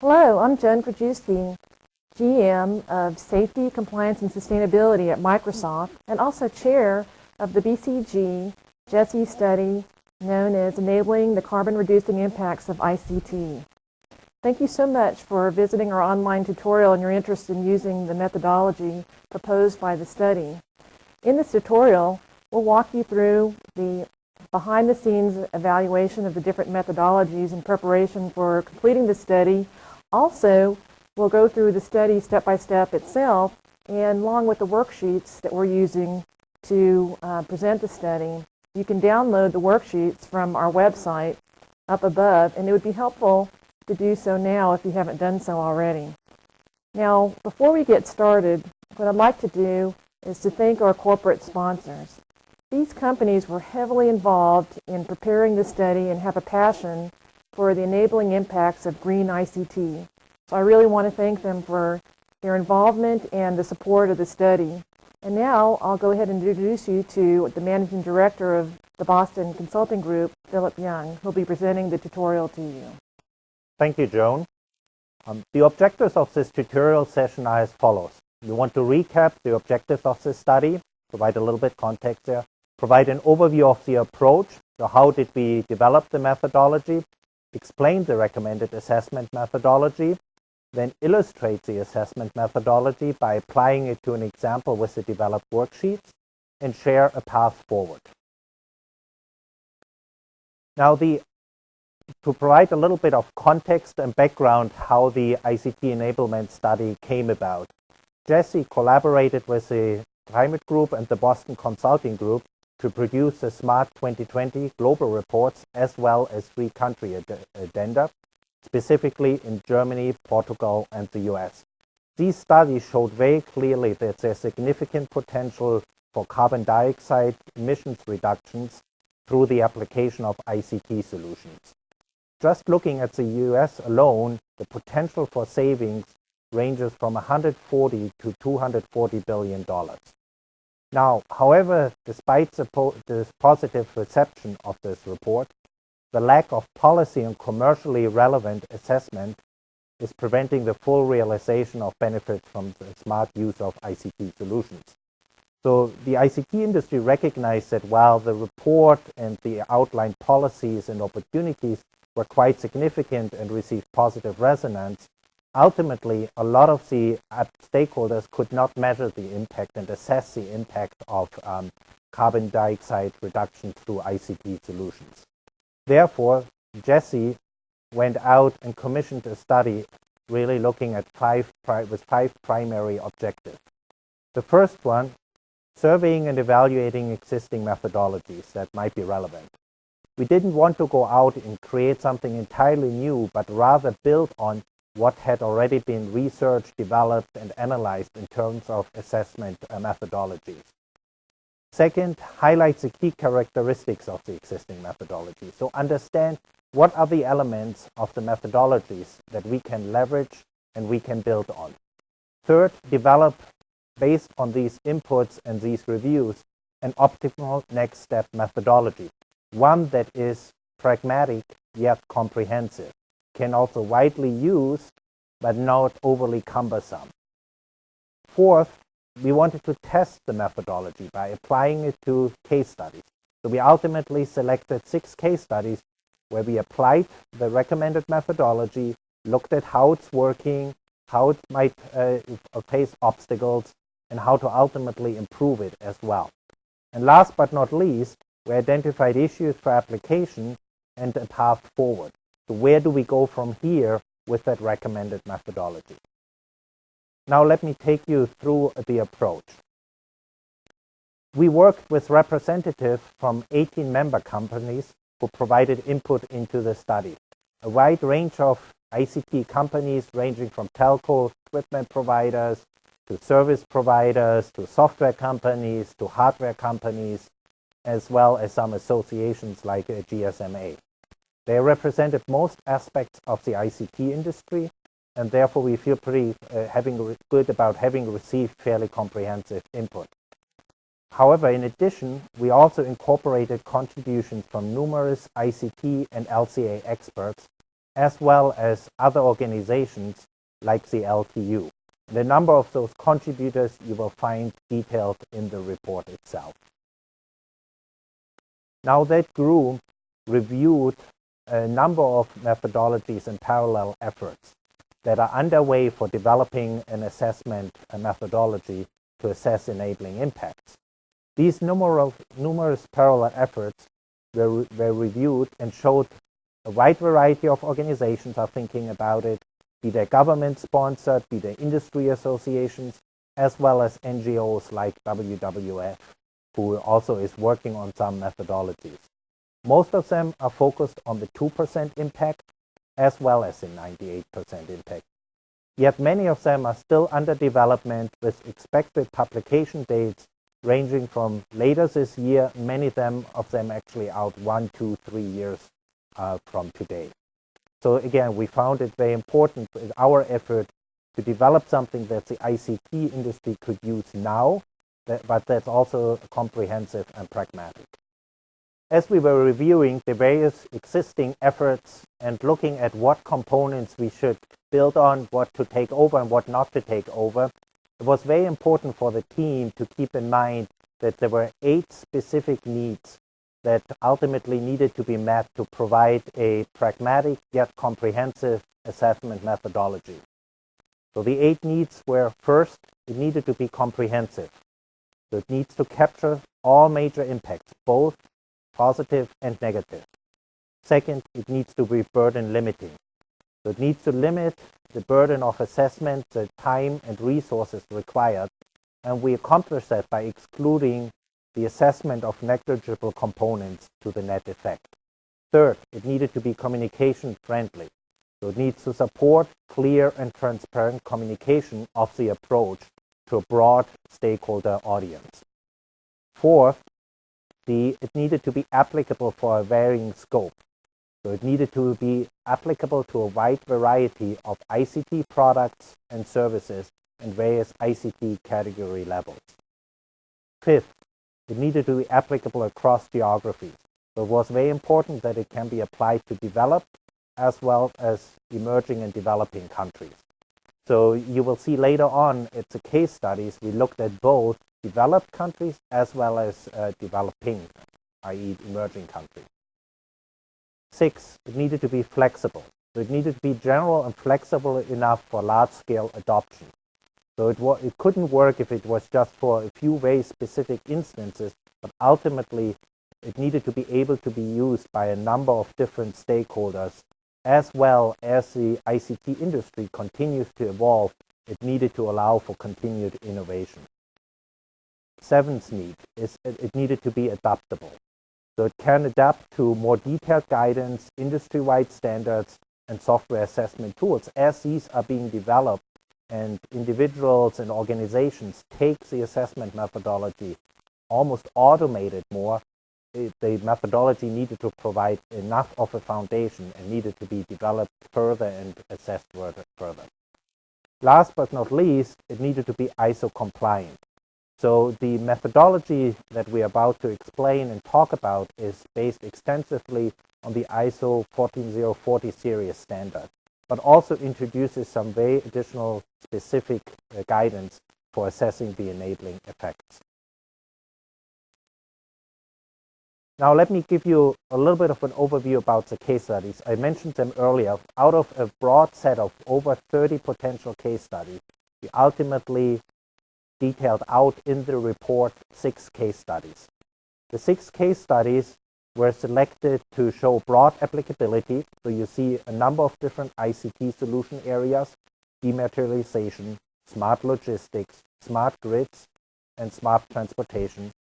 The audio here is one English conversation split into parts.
Hello, I'm Jen Krajewski, GM of Safety, Compliance, and Sustainability at Microsoft, and also chair of the BCG GESI study known as Enabling the Carbon Reducing Impacts of ICT. Thank you so much for visiting our online tutorial and your interest in using the methodology proposed by the study. In this tutorial, we'll walk you through the behind-the-scenes evaluation of the different methodologies in preparation for completing the study. Also, we'll go through the study step by step itself, and along with the worksheets that we're using to present the study. You can download the worksheets from our website up above, and it would be helpful to do so now if you haven't done so already. Now, before we get started, what I'd like to do is to thank our corporate sponsors. These companies were heavily involved in preparing the study and have a passion for the enabling impacts of green ICT. So I really want to thank them for their involvement and the support of the study. And now I'll go ahead and introduce you to the Managing Director of the Boston Consulting Group, Philip Young, who'll be presenting the tutorial to you. Thank you, Joan. The objectives of this tutorial session are as follows. We want to recap the objectives of this study, provide a little bit context there, provide an overview of the approach, so how did we develop the methodology, explain the recommended assessment methodology, then illustrate the assessment methodology by applying it to an example with the developed worksheets, and share a path forward. Now, to provide a little bit of context and background how the ICT enablement study came about, GESI collaborated with the Climate Group and the Boston Consulting Group to produce the Smart 2020 global reports as well as 3-country addenda, specifically in Germany, Portugal, and the US. These studies showed very clearly that there's significant potential for carbon dioxide emissions reductions through the application of ICT solutions. Just looking at the US alone, the potential for savings ranges from $140 to $240 billion. Now, however, despite the positive reception of this report, the lack of policy and commercially relevant assessment is preventing the full realization of benefits from the smart use of ICT solutions. So the ICT industry recognized that while the report and the outlined policies and opportunities were quite significant and received positive resonance, ultimately, a lot of the stakeholders could not measure the impact and assess the impact of carbon dioxide reduction through ICT solutions. Therefore, GESI went out and commissioned a study really looking at five primary objectives. The first one, surveying and evaluating existing methodologies that might be relevant. We didn't want to go out and create something entirely new, but rather build on what had already been researched, developed, and analyzed in terms of assessment methodologies. Second, highlights the key characteristics of the existing methodology. So understand what are the elements of the methodologies that we can leverage and we can build on. Third, develop, based on these inputs and these reviews, an optimal next step methodology, one that is pragmatic yet comprehensive, can also widely used but not overly cumbersome. Fourth, we wanted to test the methodology by applying it to case studies. So we ultimately selected 6 case studies where we applied the recommended methodology, looked at how it's working, how it might face obstacles, and how to ultimately improve it as well. And last but not least, we identified issues for application and a path forward. So where do we go from here with that recommended methodology? Now let me take you through the approach. We worked with representatives from 18 member companies who provided input into the study. A wide range of ICT companies ranging from telco equipment providers to service providers to software companies to hardware companies, as well as some associations like GSMA. They represented most aspects of the ICT industry, and therefore we feel pretty good about having received fairly comprehensive input. However, in addition, we also incorporated contributions from numerous ICT and LCA experts as well as other organizations like the LTU. The number of those contributors you will find detailed in the report itself. Now that group reviewed a number of methodologies and parallel efforts that are underway for developing an assessment methodology to assess enabling impacts. These numerous parallel efforts were reviewed and showed a wide variety of organizations are thinking about it, be they government-sponsored, be they industry associations, as well as NGOs like WWF, who also is working on some methodologies. Most of them are focused on the 2% impact, as well as the 98% impact. Yet many of them are still under development with expected publication dates ranging from later this year, many of them actually out 1, 2, 3 years from today. So again, we found it very important in our effort to develop something that the ICT industry could use now, but that's also comprehensive and pragmatic. As we were reviewing the various existing efforts and looking at what components we should build on, what to take over and what not to take over, it was very important for the team to keep in mind that there were 8 specific needs that ultimately needed to be met to provide a pragmatic yet comprehensive assessment methodology. So the 8 needs were, first, it needed to be comprehensive. So it needs to capture all major impacts, both positive and negative. Second, it needs to be burden limiting. So it needs to limit the burden of assessment, the time and resources required, and we accomplish that by excluding the assessment of negligible components to the net effect. Third, it needed to be communication friendly. So it needs to support clear and transparent communication of the approach to a broad stakeholder audience. Fourth, it needed to be applicable for a varying scope. So it needed to be applicable to a wide variety of ICT products and services and various ICT category levels. Fifth, it needed to be applicable across geographies. So it was very important that it can be applied to developed as well as emerging and developing countries. So you will see later on at the case studies, we looked at both developed countries as well as developing, i.e. emerging countries. 6, it needed to be flexible. So it needed to be general and flexible enough for large-scale adoption. So it couldn't work if it was just for a few very specific instances, but ultimately it needed to be able to be used by a number of different stakeholders. As well as the ICT industry continues to evolve, it needed to allow for continued innovation. 7th need is it needed to be adaptable. So it can adapt to more detailed guidance, industry-wide standards, and software assessment tools. As these are being developed and individuals and organizations take the assessment methodology, almost automate it more, the methodology needed to provide enough of a foundation and needed to be developed further and assessed further. Last but not least, it needed to be ISO compliant. So the methodology that we are about to explain and talk about is based extensively on the ISO 14040 series standard, but also introduces some very additional specific guidance for assessing the enabling effects. Now let me give you a little bit of an overview about the case studies. I mentioned them earlier. Out of a broad set of over 30 potential case studies, we ultimately detailed out in the report 6 case studies. The 6 case studies were selected to show broad applicability. So you see a number of different ICT solution areas: dematerialization, smart logistics, smart grids, and smart transportation.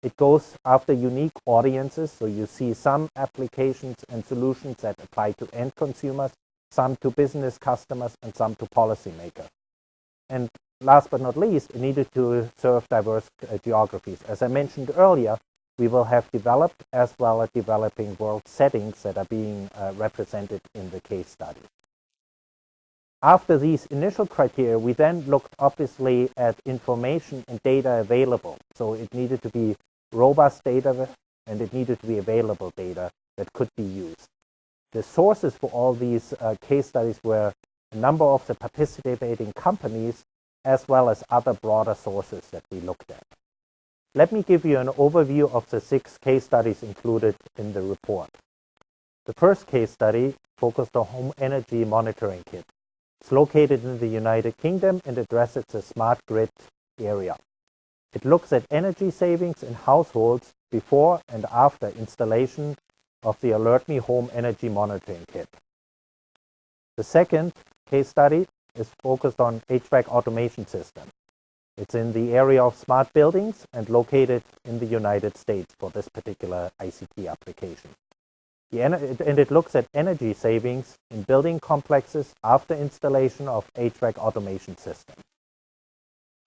It goes after unique audiences, so you see some applications and solutions that apply to end consumers, some to business customers, and some to policymakers. And last but not least, it needed to serve diverse geographies. As I mentioned earlier, we will have developed as well as developing world settings that are being represented in the case study. After these initial criteria, we then looked obviously at information and data available. So it needed to be robust data and it needed to be available data that could be used. The sources for all these case studies were a number of the participating companies as well as other broader sources that we looked at. Let me give you an overview of the 6 case studies included in the report. The first case study focused on home energy monitoring kit. It's located in the United Kingdom and addresses the smart grid area. It looks at energy savings in households before and after installation of the AlertMe home energy monitoring kit. The second case study is focused on HVAC automation system. It's in the area of smart buildings and located in the United States for this particular ICT application. And it looks at energy savings in building complexes after installation of HVAC automation system.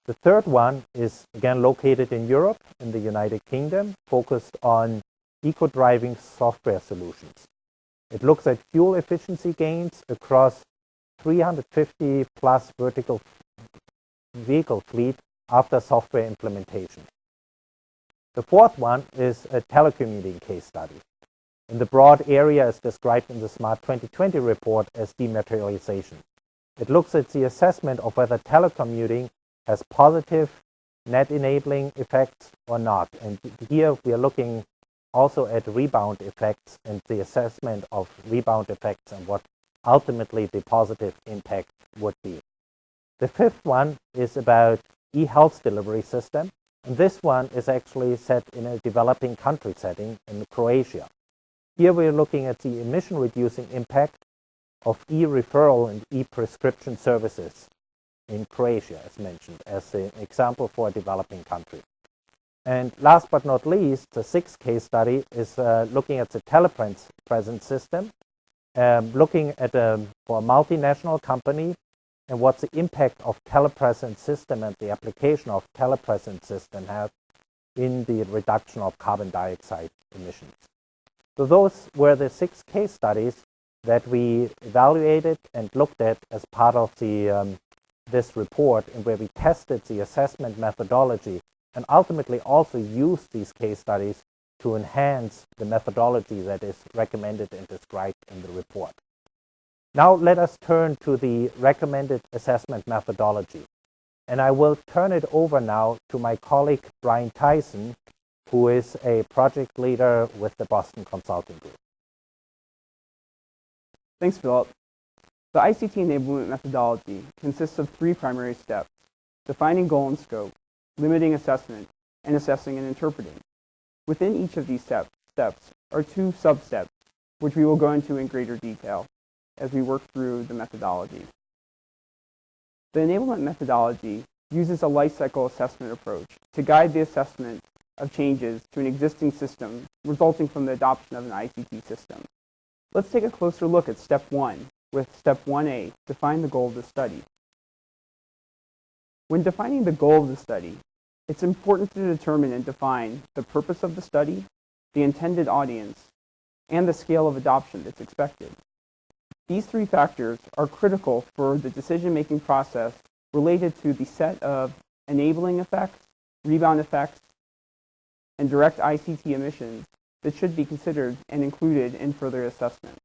The third one is again located in Europe, in the United Kingdom, focused on eco-driving software solutions. It looks at fuel efficiency gains across 350 plus vertical vehicle fleet after software implementation. The fourth one is a telecommuting case study. In the broad area as described in the Smart 2020 report as dematerialization. It looks at the assessment of whether telecommuting has positive net enabling effects or not. And here we are looking also at rebound effects and the assessment of rebound effects and what ultimately the positive impact would be. The fifth one is about e-health delivery system, and this one is actually set in a developing country setting in Croatia. Here we are looking at the emission reducing impact of e-referral and e-prescription services in Croatia, as mentioned, as an example for a developing country. And last but not least, the sixth case study is looking at the telepresence system, looking at for a multinational company and what's the impact of telepresence system and the application of telepresence system has in the reduction of carbon dioxide emissions. So those were the 6 case studies that we evaluated and looked at as part of the this report, and where we tested the assessment methodology and ultimately also used these case studies to enhance the methodology that is recommended and described in the report. Now let us turn to the recommended assessment methodology. And I will turn it over now to my colleague Brian Tyson, who is a project leader with the Boston Consulting Group. Thanks, Philip. The ICT enablement methodology consists of 3 primary steps: defining goal and scope, limiting assessment, and assessing and interpreting. Within each of these steps are 2 sub-steps, which we will go into in greater detail as we work through the methodology. The enablement methodology uses a life cycle assessment approach to guide the assessment of changes to an existing system resulting from the adoption of an ICT system. Let's take a closer look at step 1 with step 1A, define the goal of the study. When defining the goal of the study, it's important to determine and define the purpose of the study, the intended audience, and the scale of adoption that's expected. These 3 factors are critical for the decision-making process related to the set of enabling effects, rebound effects, and direct ICT emissions that should be considered and included in further assessment.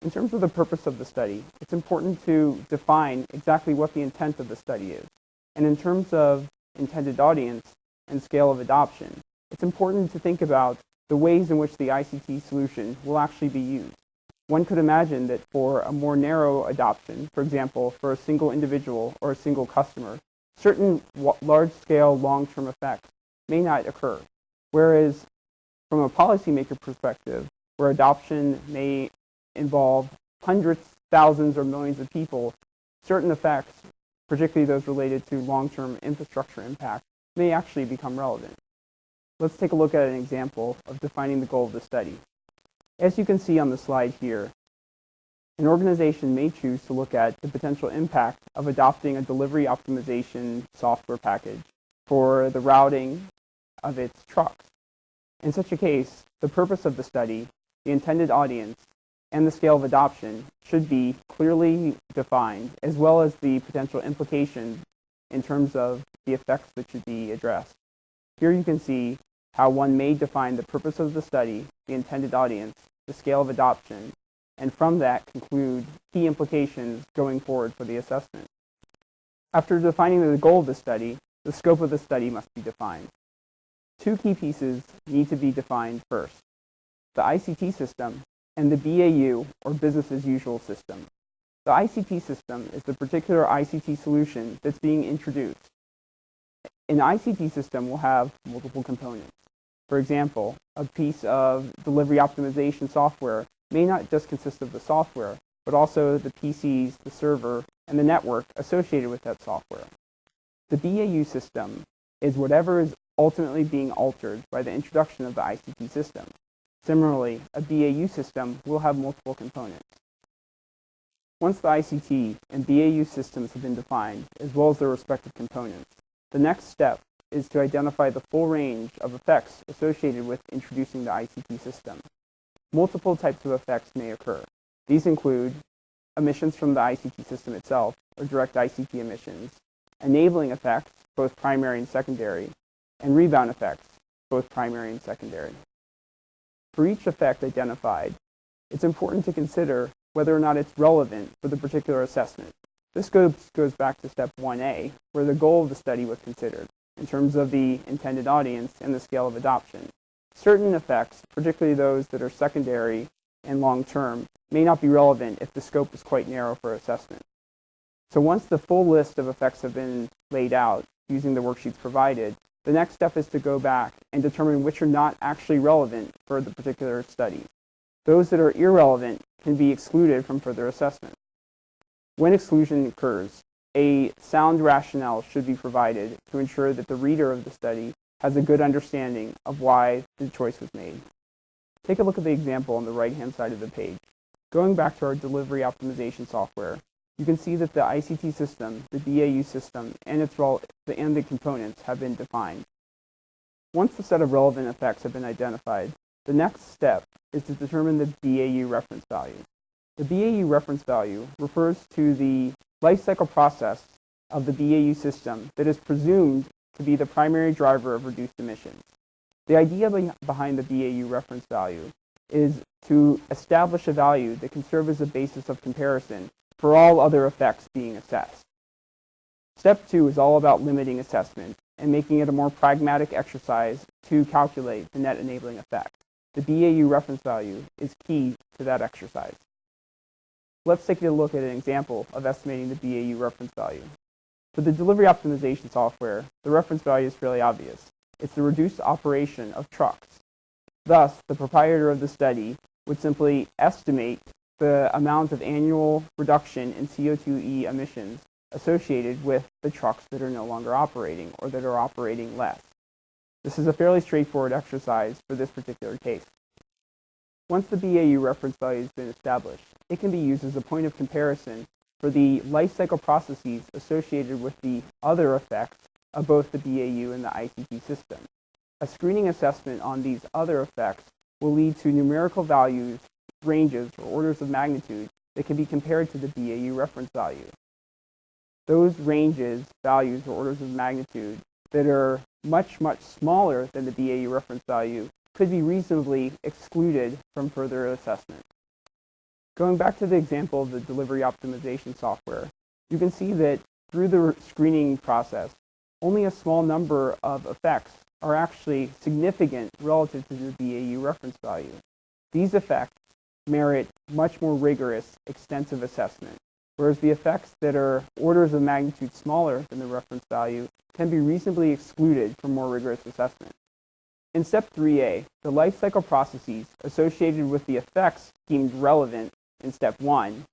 In terms of the purpose of the study, it's important to define exactly what the intent of the study is. And in terms of intended audience and scale of adoption, it's important to think about the ways in which the ICT solution will actually be used. One could imagine that for a more narrow adoption, for example, for a single individual or a single customer, certain large-scale long-term effects may not occur. Whereas from a policymaker perspective, where adoption may involve hundreds, thousands, or millions of people, certain effects, particularly those related to long-term infrastructure impact, may actually become relevant. Let's take a look at an example of defining the goal of the study. As you can see on the slide here, an organization may choose to look at the potential impact of adopting a delivery optimization software package for the routing of its trucks. In such a case, the purpose of the study, the intended audience, and the scale of adoption should be clearly defined, as well as the potential implications in terms of the effects that should be addressed. Here you can see how one may define the purpose of the study, the intended audience, the scale of adoption, and from that conclude key implications going forward for the assessment. After defining the goal of the study, the scope of the study must be defined. Two key pieces need to be defined first: the ICT system and the BAU, or business as usual system. The ICT system is the particular ICT solution that's being introduced. An ICT system will have multiple components. For example, a piece of delivery optimization software may not just consist of the software, but also the PCs, the server, and the network associated with that software. The BAU system is whatever is ultimately being altered by the introduction of the ICT system. Similarly, a BAU system will have multiple components. Once the ICT and BAU systems have been defined, as well as their respective components, the next step is to identify the full range of effects associated with introducing the ICT system. Multiple types of effects may occur. These include emissions from the ICT system itself, or direct ICT emissions, enabling effects, both primary and secondary, and rebound effects, both primary and secondary. For each effect identified, it's important to consider whether or not it's relevant for the particular assessment. This goes back to step 1A, where the goal of the study was considered, in terms of the intended audience and the scale of adoption. Certain effects, particularly those that are secondary and long-term, may not be relevant if the scope is quite narrow for assessment. So once the full list of effects have been laid out using the worksheets provided, the next step is to go back and determine which are not actually relevant for the particular study. Those that are irrelevant can be excluded from further assessment. When exclusion occurs, a sound rationale should be provided to ensure that the reader of the study has a good understanding of why the choice was made. Take a look at the example on the right-hand side of the page. Going back to our delivery optimization software, you can see that the ICT system, the BAU system, and the components have been defined. Once the set of relevant effects have been identified, the next step is to determine the BAU reference value. The BAU reference value refers to the life cycle process of the BAU system that is presumed to be the primary driver of reduced emissions. The idea behind the BAU reference value is to establish a value that can serve as a basis of comparison for all other effects being assessed. Step 2 is all about limiting assessment and making it a more pragmatic exercise to calculate the net enabling effect. The BAU reference value is key to that exercise. Let's take a look at an example of estimating the BAU reference value. For the delivery optimization software, the reference value is fairly obvious. It's the reduced operation of trucks. Thus, the proprietor of the study would simply estimate the amount of annual reduction in CO2e emissions associated with the trucks that are no longer operating or that are operating less. This is a fairly straightforward exercise for this particular case. Once the BAU reference value has been established, it can be used as a point of comparison for the life cycle processes associated with the other effects of both the BAU and the ICT system. A screening assessment on these other effects will lead to numerical values, ranges, or orders of magnitude that can be compared to the BAU reference value. Those ranges, values, or orders of magnitude that are much, much smaller than the BAU reference value could be reasonably excluded from further assessment. Going back to the example of the delivery optimization software, you can see that through the screening process, only a small number of effects are actually significant relative to the BAU reference value. These effects merit much more rigorous, extensive assessment, whereas the effects that are orders of magnitude smaller than the reference value can be reasonably excluded from more rigorous assessment. In step 3A, the life cycle processes associated with the effects deemed relevant in step 1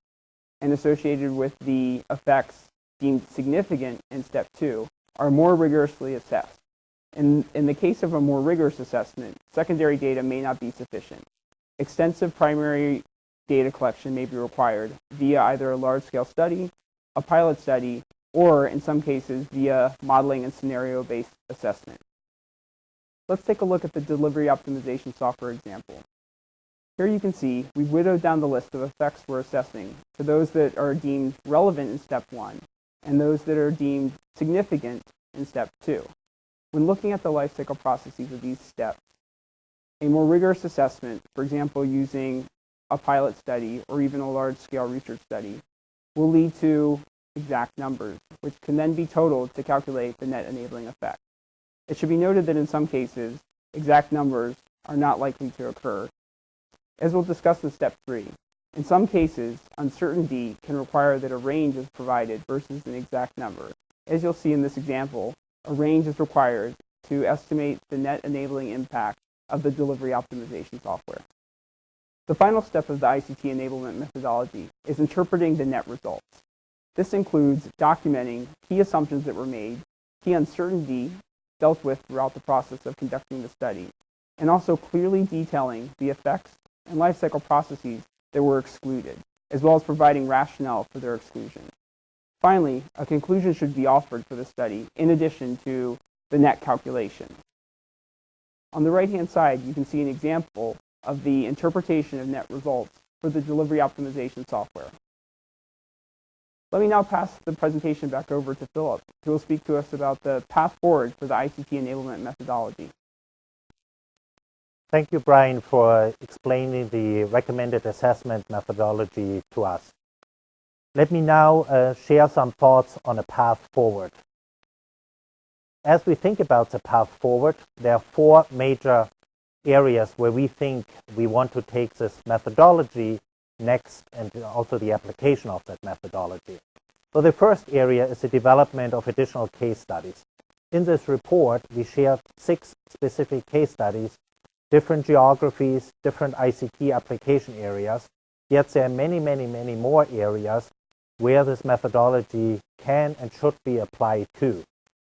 and associated with the effects deemed significant in step 2 are more rigorously assessed. In the case of a more rigorous assessment, secondary data may not be sufficient. Extensive primary data collection may be required via either a large-scale study, a pilot study, or in some cases via modeling and scenario-based assessment. Let's take a look at the delivery optimization software example. Here you can see we've widowed down the list of effects we're assessing to those that are deemed relevant in step 1 and those that are deemed significant in step 2. When looking at the life cycle processes of these steps, a more rigorous assessment, for example, using a pilot study or even a large-scale research study will lead to exact numbers, which can then be totaled to calculate the net enabling effect. It should be noted that in some cases, exact numbers are not likely to occur. As we'll discuss in step 3, in some cases, uncertainty can require that a range is provided versus an exact number. As you'll see in this example, a range is required to estimate the net enabling impact of the delivery optimization software. The final step of the ICT enablement methodology is interpreting the net results. This includes documenting key assumptions that were made, key uncertainty dealt with throughout the process of conducting the study, and also clearly detailing the effects and lifecycle processes that were excluded, as well as providing rationale for their exclusion. Finally, a conclusion should be offered for the study in addition to the net calculation. On the right-hand side, you can see an example of the interpretation of net results for the delivery optimization software. Let me now pass the presentation back over to Philip, who will speak to us about the path forward for the ICT enablement methodology. Thank you, Brian, for explaining the recommended assessment methodology to us. Let me now share some thoughts on a path forward. As we think about the path forward, there are 4 major areas where we think we want to take this methodology next, and also the application of that methodology. So the first area is the development of additional case studies. In this report, we shared 6 specific case studies, different geographies, different ICT application areas, yet there are many, many, many more areas where this methodology can and should be applied to.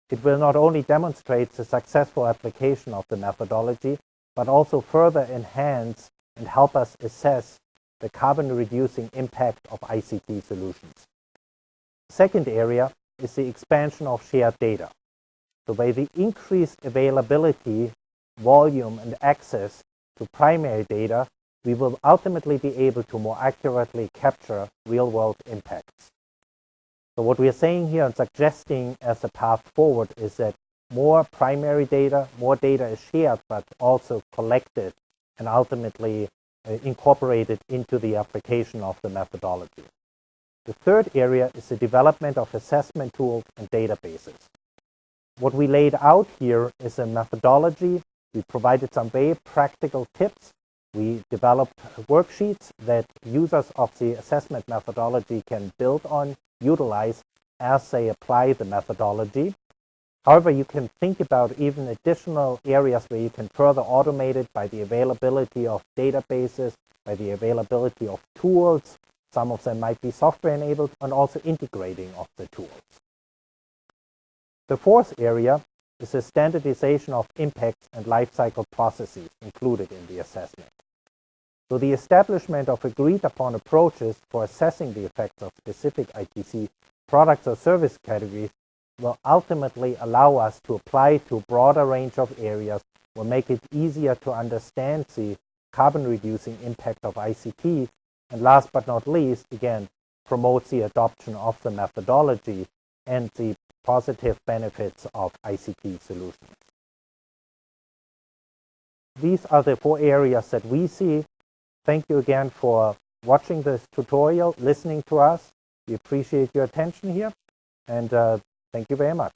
It will not only demonstrate the successful application of the methodology, but also further enhance and help us assess the carbon-reducing impact of ICT solutions. The second area is the expansion of shared data. So by the increased availability, volume, and access to primary data, we will ultimately be able to more accurately capture real-world impacts. So what we are saying here and suggesting as a path forward is that more primary data, more data is shared, but also collected and ultimately incorporated into the application of the methodology. The third area is the development of assessment tools and databases. What we laid out here is a methodology. We provided some very practical tips. We developed worksheets that users of the assessment methodology can build on, utilize as they apply the methodology. However, you can think about even additional areas where you can further automate it by the availability of databases, by the availability of tools. Some of them might be software enabled, and also integrating of the tools. The fourth area is the standardization of impacts and lifecycle processes included in the assessment. So the establishment of agreed upon approaches for assessing the effects of specific ITC products or service categories will ultimately allow us to apply to a broader range of areas, will make it easier to understand the carbon-reducing impact of ICT, and last but not least, again, promotes the adoption of the methodology and the positive benefits of ICT solutions. These are the 4 areas that we see. Thank you again for watching this tutorial, listening to us. We appreciate your attention here, and thank you very much.